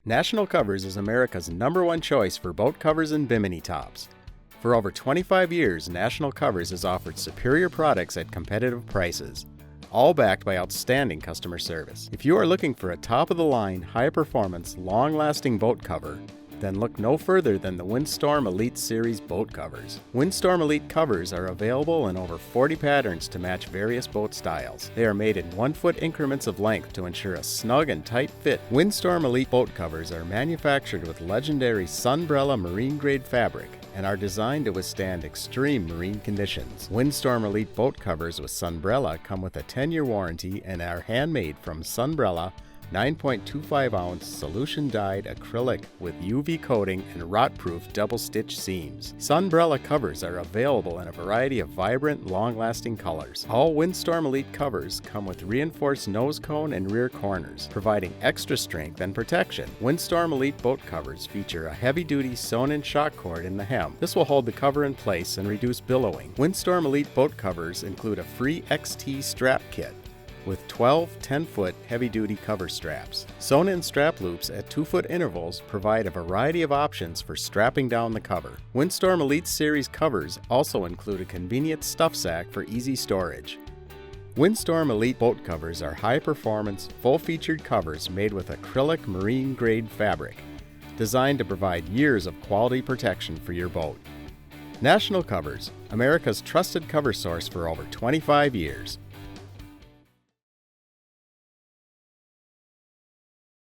National Covers is America's #1 choice for boat covers and bimini tops. For over 25 years, National Covers has offered superior products at competitive prices, all backed by outstanding customer service. If you are looking for a top-of-the-line, high-performance, long-lasting boat cover, then look no further than the Windstorm Elite Series boat covers. Windstorm Elite covers are available in over 40 patterns to match various boat styles. They are made in 1-foot increments of length to ensure a snug and tight fit. Windstorm Elite boat covers are manufactured with legendary Sunbrella marine-grade fabric and are designed to withstand extreme marine conditions. Windstorm Elite boat covers with Sunbrella come with a 10-year warranty and are handmade from Sunbrella 9.25-ounce solution-dyed acrylic with UV coating and rot-proof double-stitch seams. Sunbrella covers are available in a variety of vibrant, long-lasting colors. All Windstorm Elite covers come with reinforced nose cone and rear corners, providing extra strength and protection. Windstorm Elite boat covers feature a heavy-duty sewn-in shock cord in the hem. This will hold the cover in place and reduce billowing. Windstorm Elite boat covers include a free XT strap kit with 12 10-foot heavy-duty cover straps. Sewn-in strap loops at 2-foot intervals provide a variety of options for strapping down the cover. Windstorm Elite Series covers also include a convenient stuff sack for easy storage. Windstorm Elite boat covers are high-performance, full-featured covers made with acrylic marine-grade fabric, designed to provide years of quality protection for your boat. National Covers, America's trusted cover source for over 25 years.